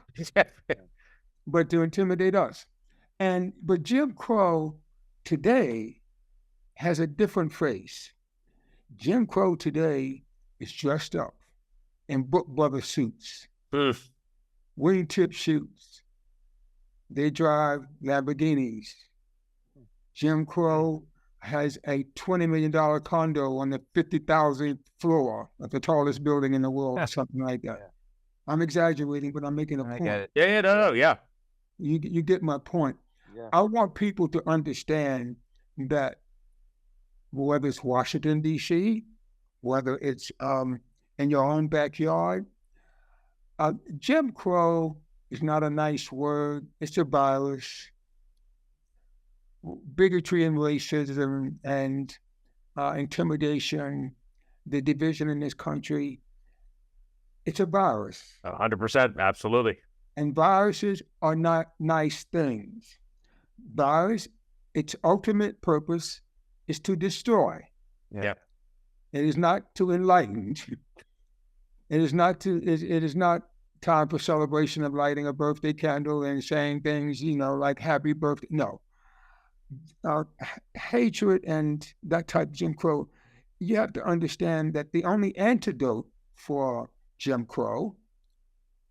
to intimidate us. But Jim Crow today has a different face. Jim Crow today is dressed up in book brother suits, wingtip shoes. They drive Lamborghinis. Jim Crow has a $20 million condo on the 50,000th floor of the tallest building in the world, or something like that. Yeah. I'm exaggerating, but I'm making a point. Get it. Yeah. You get my point. Yeah. I want people to understand that whether it's Washington, D.C., whether it's in your own backyard, Jim Crow is not a nice word. It's a virus. Bigotry and racism and intimidation, the division in this country, it's a virus. 100%, absolutely. And viruses are not nice things. Virus, its ultimate purpose is to destroy. Yeah. It is not to enlighten. It is not time for celebration of lighting a birthday candle and saying things, like happy birthday. No. Hatred and that type of Jim Crow, you have to understand that the only antidote for Jim Crow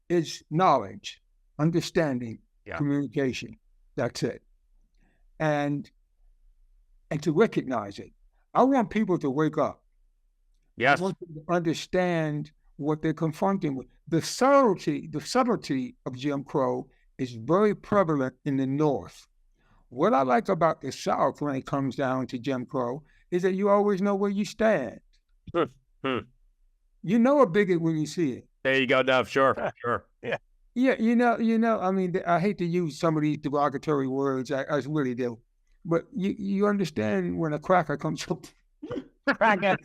is knowledge, understanding, communication. That's it. And to recognize it. I want people to wake up. Yes. I want them to understand what they're confronting with. The subtlety of Jim Crow is very prevalent in the North. What I like about the South when it comes down to Jim Crow is that you always know where you stand. You know a bigot when you see it. There you go, Dove. Sure. Yeah. Yeah, I mean, I hate to use some of these derogatory words. I really do. But you understand when a cracker comes up. Cracker.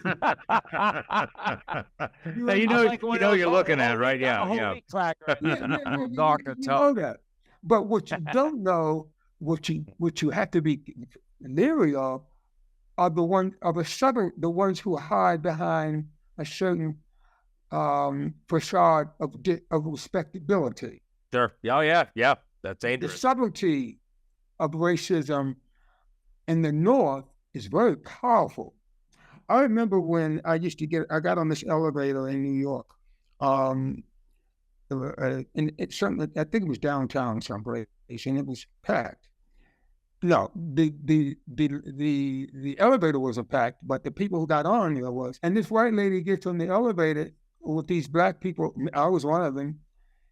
Now, you're looking at, right? Yeah. Cracker. Darker you know that. But what you don't know, what you have to be leery of, are the ones who hide behind a certain facade of respectability. Sure. Oh, yeah. That's The dangerous. subtlety of racism in the North is very powerful. I remember when I got on this elevator in New York, and it certainly, I think it was downtown someplace, and it was packed. No, the elevator wasn't packed, but the people who got on there was. And this white lady gets on the elevator with these black people. I was one of them.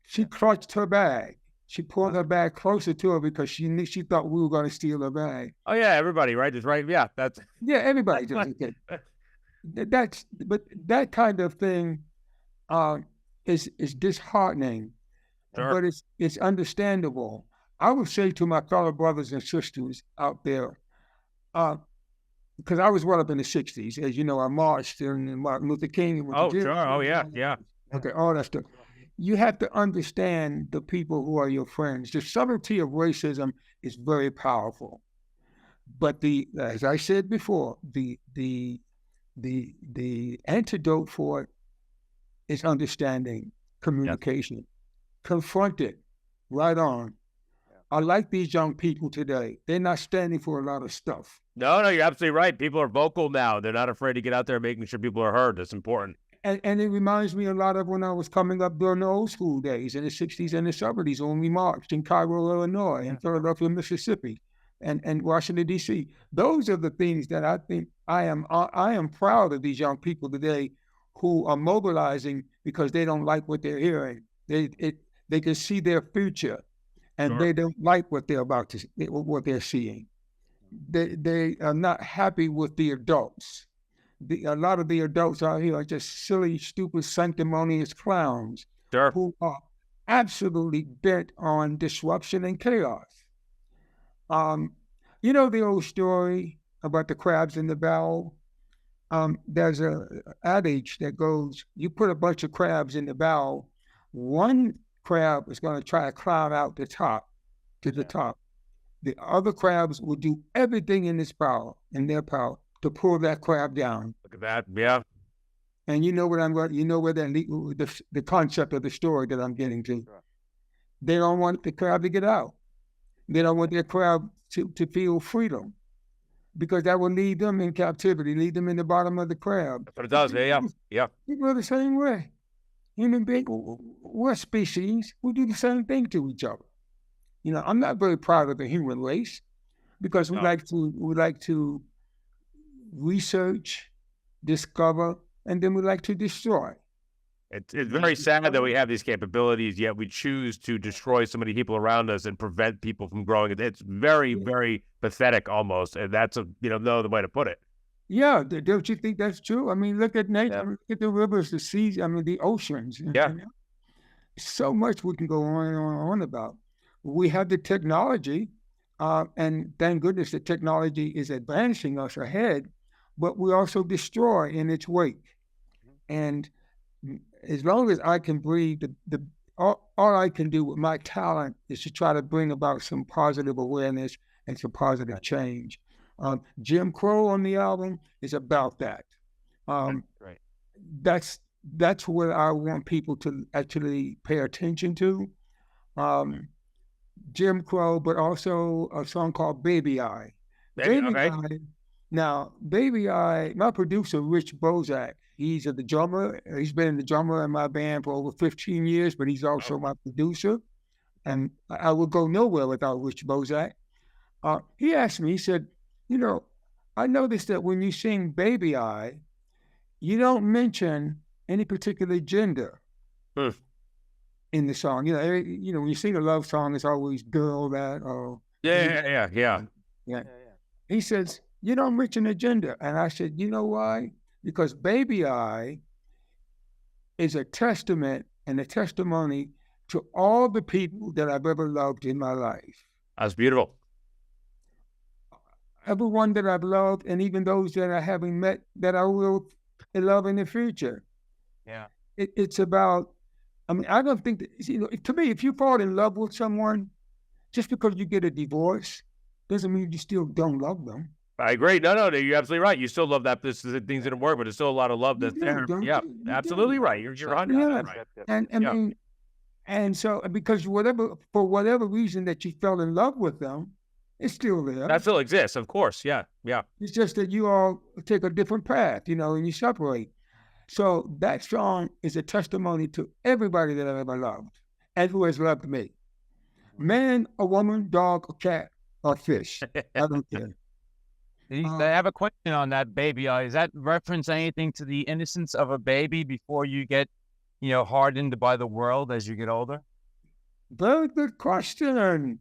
She clutched her bag. She pulled her bag closer to her because she thought we were going to steal her bag. Oh yeah, everybody, right? Just right. Yeah, everybody. But that kind of thing is disheartening, sure. But it's understandable. I would say to my fellow brothers and sisters out there, because I was brought up in the '60s, as you know, I marched in Martin Luther King. Sure. Oh yeah. Okay, all that stuff. You have to understand the people who are your friends. The subtlety of racism is very powerful, but as I said before, the antidote for it is understanding, communication, confront it, right on. I like these young people today. They're not standing for a lot of stuff. No, you're absolutely right. People are vocal now. They're not afraid to get out there making sure people are heard. That's important. And it reminds me a lot of when I was coming up during the old school days in the 60s and the 70s when we marched in Cairo, Illinois, and Philadelphia, Mississippi, and Washington, D.C. Those are the things that I think I am proud of these young people today who are mobilizing because they don't like what they're hearing. They can see their future, and they don't like what they're seeing. They are not happy with the adults. A lot of the adults out here are just silly, stupid, sanctimonious clowns who are absolutely bent on disruption and chaos. You know the old story about the crabs in the barrel? There's an adage that goes, you put a bunch of crabs in the barrel, one crab is going to try to climb out the top. The other crabs will do everything in their power, to pull that crab down. Look at that, yeah. And you know where the concept of the story that I'm getting to. Sure. They don't want the crab to get out. They don't want their crab to feel freedom, because that will lead them in captivity, lead them in the bottom of the crab. That's what it does, yeah. People are the same way. Human beings, we're a species. We do the same thing to each other. I'm not very proud of the human race because we like to research, discover, and then we like to destroy. It's very sad that we have these capabilities, yet we choose to destroy so many people around us and prevent people from growing. It's very, very pathetic almost, and that's no other way to put it. Yeah, don't you think that's true? I mean, look at nature, look at the rivers, the seas, the oceans. Yeah. So much we can go on and on about. We have the technology, and thank goodness the technology is advancing us ahead, but we also destroy in its wake. And as long as I can breathe, all I can do with my talent is to try to bring about some positive awareness and some positive change. Jim Crow on the album is about that. Right. That's what I want people to actually pay attention to. Jim Crow, but also a song called Baby I. Baby I. Now, Baby I, my producer, Rich Bozak, he's the drummer. He's been the drummer in my band for over 15 years, but he's also my producer. And I would go nowhere without Rich Bozak. He asked me, he said, I noticed that when you sing Baby I, you don't mention any particular gender in the song. When you sing a love song, it's always girl that or... Yeah. He says, you don't mention a gender. And I said, you know why? Because Baby I is a testament and a testimony to all the people that I've ever loved in my life. That's beautiful. Everyone that I've loved, and even those that I haven't met that I will love in the future. Yeah. It's about, I mean, I don't think that, to me, if you fall in love with someone, just because you get a divorce, doesn't mean you still don't love them. I agree. No, you're absolutely right. You still love that. Things didn't work, but there's still a lot of love that's there. Yeah, absolutely right. You're 100% right. And I mean, and so because for whatever reason that you fell in love with them, it's still there. That still exists, of course. Yeah. It's just that you all take a different path, and you separate. So that song is a testimony to everybody that I've ever loved and who has loved me. Man, a woman, dog, a cat, or fish. I don't care. I have a question on that, baby. Is that reference anything to the innocence of a baby before you get, hardened by the world as you get older? Very good question.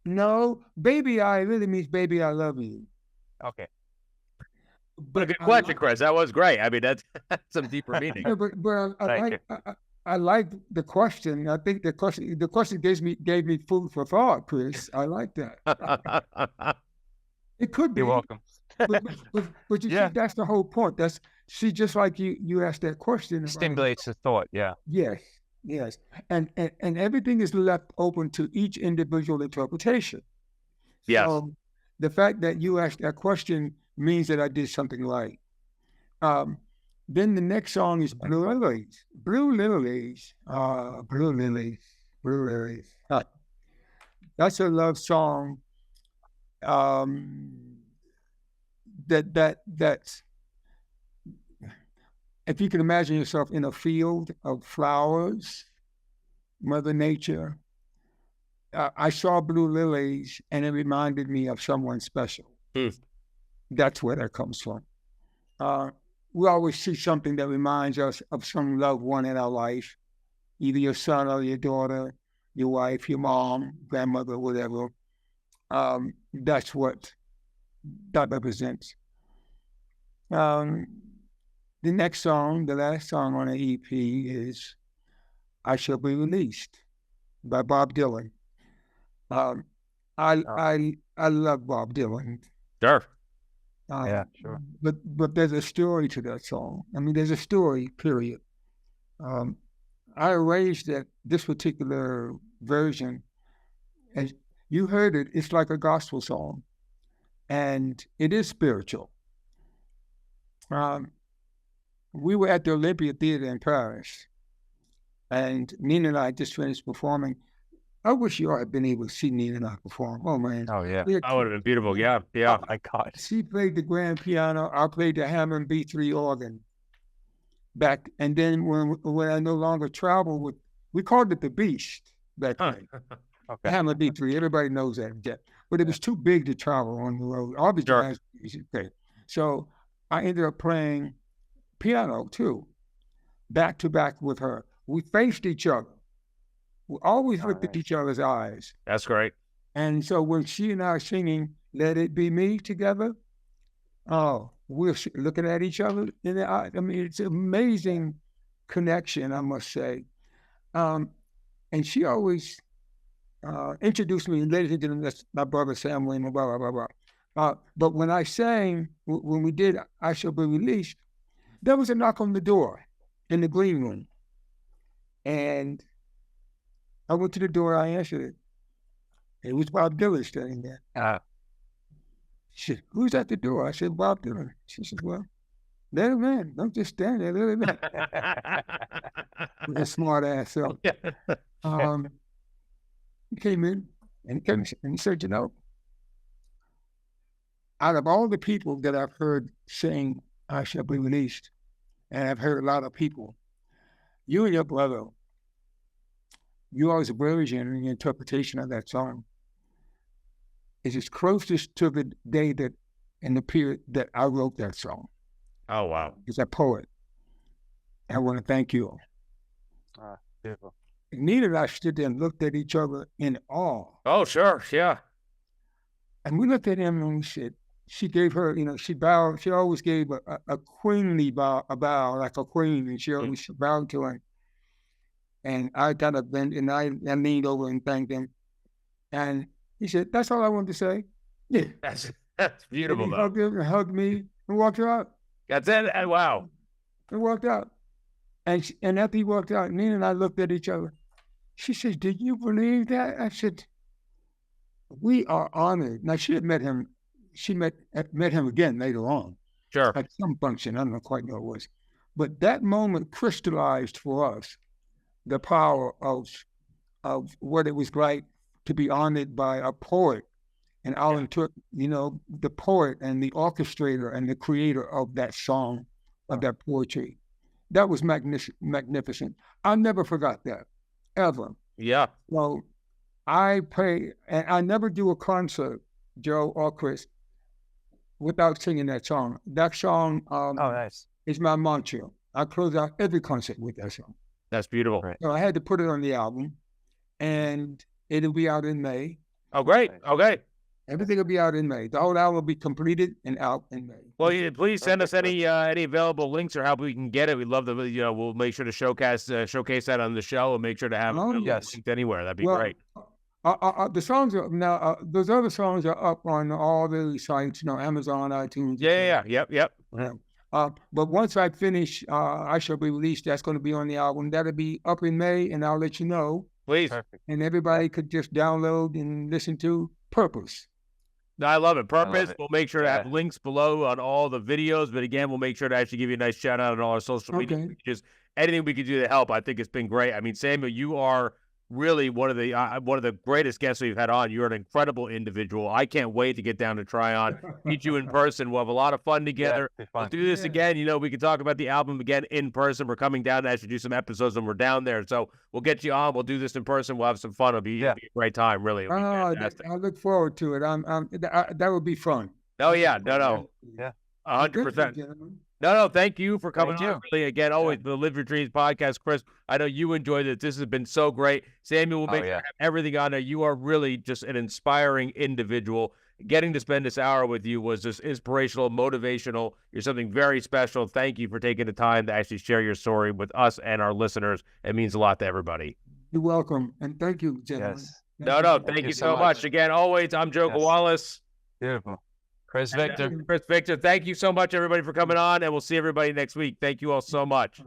No, baby I really means baby I love you. Okay. But a good question, Chris. That was great. I mean, that's some deeper meaning. Yeah, but I like the question. I think the question gave me food for thought, Chris. I like that. It could be. You're welcome. but you see, that's the whole point. Just like you asked that question. Stimulates the thought, yeah. Yes. And everything is left open to each individual interpretation. Yes. So the fact that you asked that question means that I did something right. Then the next song is Blue Lilies. Blue Lilies. Blue Lilies. Blue Lilies. That's a love song. That's if you can imagine yourself in a field of flowers, Mother Nature. I saw blue lilies and it reminded me of someone special. That's where that comes from. We always see something that reminds us of some loved one in our life, either your son or your daughter, your wife, your mom, grandmother, whatever. That's what that represents. The next song, the last song on the EP is I Shall Be Released by Bob Dylan. I love Bob Dylan. Sure. Yeah, sure. But there's a story to that song. I mean, there's a story, period. I arranged this particular version, and you heard it, it's like a gospel song, and it is spiritual. We were at the Olympia Theater in Paris, and Nina and I just finished performing. I wish you all had been able to see Nina and I perform. Oh, man. Oh, yeah. That would have been beautiful. Yeah. Oh, my God. She played the grand piano. I played the Hammond B3 organ back. And then when I no longer traveled with, we called it the Beast back then. Okay. Hammond B3. Everybody knows that. But it was too big to travel on the road. Sure. Okay. So I ended up playing piano too, back to back with her. We faced each other. We always looked at each other's eyes. That's great. And so when she and I are singing Let It Be Me together, we're looking at each other in the eye. I mean, it's an amazing connection, I must say. And she always introduced me, ladies and gentlemen, that's my brother Sam Waymon, blah, blah, blah, blah. But when I sang, when we did I Shall Be Released, there was a knock on the door in the green room. And I went to the door, I answered it. It was Bob Dylan standing there. She said, "Who's at the door?" I said, "Bob Dylan." She said, "Well, let him in. Don't just stand there, let him in." With a smart ass. So he came in and he said, out of all the people that I've heard sing I Shall Be Released, and I've heard a lot of people, you and your brother, you always version in the interpretation of that song is as closest to the day that, in the period that I wrote that song. Oh, wow. As a poet. I want to thank you. Beautiful. Nina and I stood there and looked at each other in awe. Oh, sure. Yeah. And we looked at him and we said, she gave her, she bowed. She always gave a queenly bow, like a queen, and she always bowed to him. And I kind of bent and I leaned over and thanked him. And he said, "That's all I wanted to say." Yeah. That's beautiful. And he hugged him and hugged me and walked out. That's it. Wow. And walked out. And after he walked out, Nina and I looked at each other. She said, "Did you believe that?" I said, "We are honored." Now, she had met him. She met him again later on. Sure. At some function. I don't quite know what it was. But that moment crystallized for us the power of what it was like to be honored by a poet. And Alan took, the poet and the orchestrator and the creator of that song, of that poetry. That was magnificent. I never forgot that, ever. Yeah. So I pray, and I never do a concert, Joe or Chris, without singing that song. That song nice. is my mantra. I close out every concert with that song. That's beautiful. Right. So I had to put it on the album, and it'll be out in May. Oh, great. Okay. Everything will be out in May. The whole album will be completed and out in May. Well, please send us any available links or how we can get it. We'd love to. We'll make sure to showcase that on the show and make sure to have it linked anywhere. That'd be great. The songs are now. Those other songs are up on all the sites. Amazon, iTunes. Yeah. Yep. But once I finish, I shall be released. That's going to be on the album. That'll be up in May, and I'll let you know. Please. Perfect. And everybody could just download and listen to Purpose. No, I love it. Purpose. We'll make sure to have links below on all the videos. But again, we'll make sure to actually give you a nice shout out on all our social media. Just anything we could do to help. I think it's been great. I mean, Samuel, you are really one of the greatest guests we've had on. You're an incredible individual. I can't wait to get down to Tryon, meet you in person. We'll have a lot of fun together. We'll do this again. We can talk about the album again in person. We're coming down to actually do some episodes when we're down there. So we'll get you on. We'll do this in person. We'll have some fun. It'll be a great time, really. I look forward to it. That would be fun. Oh, yeah. No. Yeah. 100%. No, thank you for coming on. Really, again, always the Live Your Dreams podcast, Chris. I know you enjoyed it. This has been so great. Samuel will make sure to have everything on there. You are really just an inspiring individual. Getting to spend this hour with you was just inspirational, motivational. You're something very special. Thank you for taking the time to actually share your story with us and our listeners. It means a lot to everybody. You're welcome. And thank you, gentlemen. Yes. Thank you so much. Again, always, I'm Joe Gawalis. Beautiful. Chris Victor. Thank you so much, everybody, for coming on, and we'll see everybody next week. Thank you all so much.